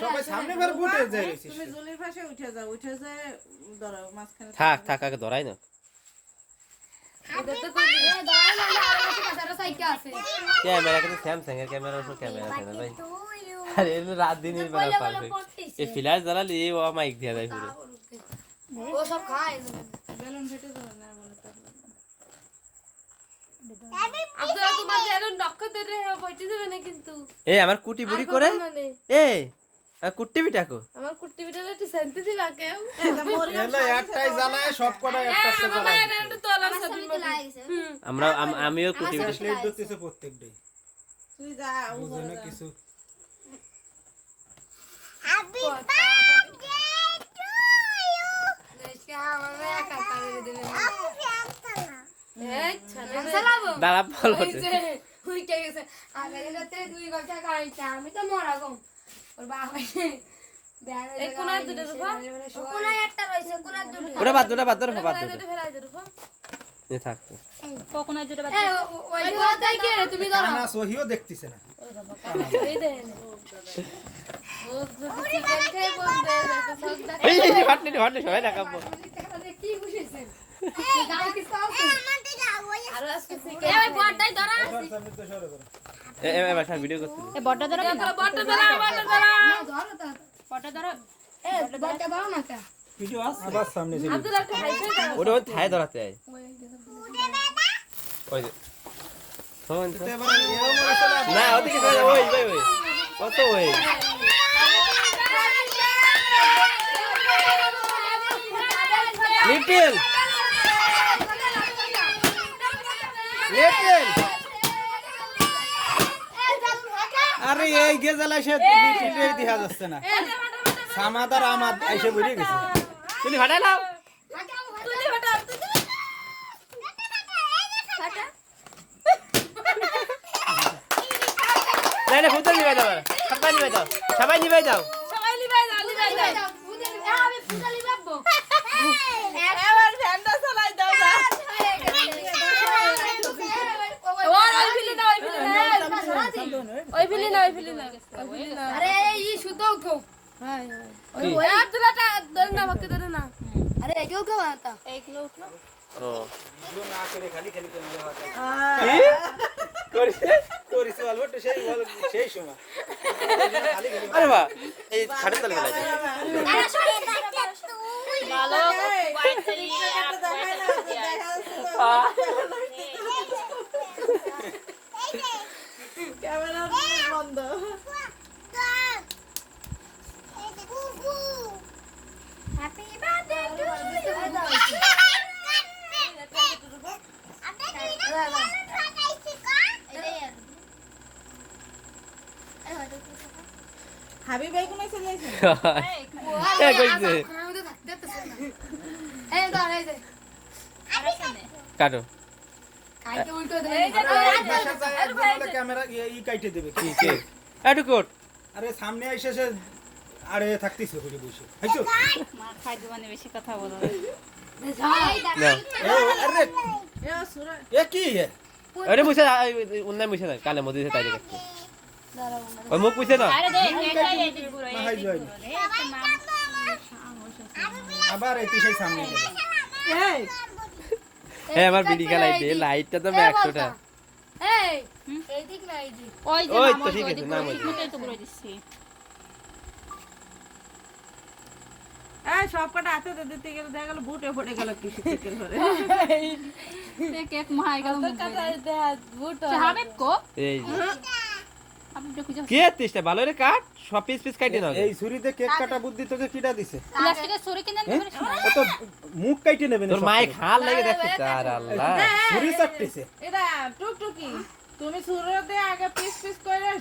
সবাই সামনে ফের বুটে যায় তুমি জুলির পাশে উঠে যাও উঠে যায় ধরো মাঝখানে থাক থাক আগে ধরাই না ক্যামেরা কিন্তু স্যামসাং এর ক্যামেরা তো ক্যামেরা আছে না ভাই আরে এর রাত দিনের বেলা পারফেক্ট এই ফ্ল্যাশ জ্বালালে এই ও মাইক দিয়া যায় পুরো ও সব খায় বেলুন ফেটে যাবে না বলে আপনারা তোমার যেন নক্ষত্রের বইতে দেবে না কিন্তু এই আমার কুটি বুড়ি করে এই আর কুটি বিটাকো আমার কুট্টি বিটা একটু শান্তি দিবা কেউ এলা একটাই জ্বালায় সব কটা একটা একটা জ্বালায় একটু তোলার সাথে আমরা আমিও কুটি বিটা স্লেট দিতেছে প্রত্যেকটাই তুই যা বুঝে না কিছু হ্যাপি বার্থডে টু ইউ নেশা আমারে একা করে দেবে আপু ফ্যান এই চালাবো দাঁড়া বল ওই যে উইকে গেছে আগে রাতে দুই ঘন্টা গাড়িটা আমি তো মরা গো ওর বাবা এই কোনায় দুটো রূপা কোনায় একটা রইছে কোনায় দুটো ওটা বাদ ধরে ফেলাই দে রূপা এ থাক কোকোনাট যেটা এই ওই কথাই কি রে তুমি ধরো না সহিও দেখতেছে না এই দে ও যদি চিকেন খাই বলবে তো সবটা এই ফাটনি সবাই দেখাবো কি বুঝেছেন গাল কি পাওছে আমাদের যাও আর আজকে চিকেন এই বড়টাই ধরা সামনে তো সরে করো এবার সব ভিডিও করতে এ বড়টা ধরো বড়টা ধরা না ধরো তো বড়টা ধরো এই বড়টা দাও না কা ভিডিও আবার সামনে ছিল আব্দুল একটা খাইছে ওটা ওই থায় ধরাতে আয় ওই যে শোন তো। এবারে এও মরে চলে না ওদিকে চলে ওই কত ওই লিটল আরে এই গে জ্বালায় সে লিটিলের দেখা যাচ্ছে না সামাদার আমার এসে বুঝে গেছে তুমি ফাটাই নাও তুই বাটা না ফুটে নিবে দাও সবাই নিবে দাও সবাই লিবাই দাও আমি ফুটালি বাবু এবার ফ্যানটা চালাই দাও না ওই ফিলি না আরে এই সুতো কো ওই আব্দুল্লাহটা ধরে না বাকি ধরে না আরে কেউ কেউ আতা এক কিলো উঠলো ও না করে খালি খালি করে দেওয়া কি করিস করিস বলবো সেই সময় খালি খালি আরে বাহ এই খাটে তলে গেল আরে সরি দেখতে তুই ভালো হোয়াইট তরি দেখাই না দেখা ক্যামেরা বন্ধ হ্যাপি বার্থডে টু ইউ হাবি ভাই কোন চলে যাইছে এ কইছে এই ধর এই যে কাটো কাইকে উল্টো দে ক্যামেরা ই কাইটে দেবে কি কে এটু কোট আরে সামনে এসে সে আরে থাকতিছে বুঝে বসে হাইছো মার খাই দিবানে বেশি কথা বলো না আরে এ সুরা এ কি আরে মুছে উন্নয় মুছে না কালে মধ্যে তাই দেখতে ওই মুখ মুছে না আরে দেখ এটাই এদিকে পুরো না, হাই যাই। আবার এই সেই সামনে গেল এই এ আমার বিডি লাইট লাইটটা তো 100টা এই এই দিক না এই দিক ওই যে ওই তো নাম ঠিক আছে, ঠিক নাম আছে ওই। ঠিকমতোই তো করে দিচ্ছি এই সব কটা হাতে দিতে গেলে দেখা গেল বুটে পড়ে গেল কিছু চিকেন করে কেক মাই গেল কাটা দে বুট হাবিব কো এই হাবিব দেখো যা কে তিসটা ভালো রে কাট সব পিস কাটি নাও এই ছুরিতে কেক কাটা বুদ্ধি তোকে কিটা দিছে প্লাস্টিকের ছুরি কিনে নেবে ও তো মুখ কাইটে নেবে না তোর মাই খাল লাগে দেখতে আর আল্লাহ ছুরি চাটতেছে এটা টুকটুকি তুমি সুরতে আগে পিস পিস করে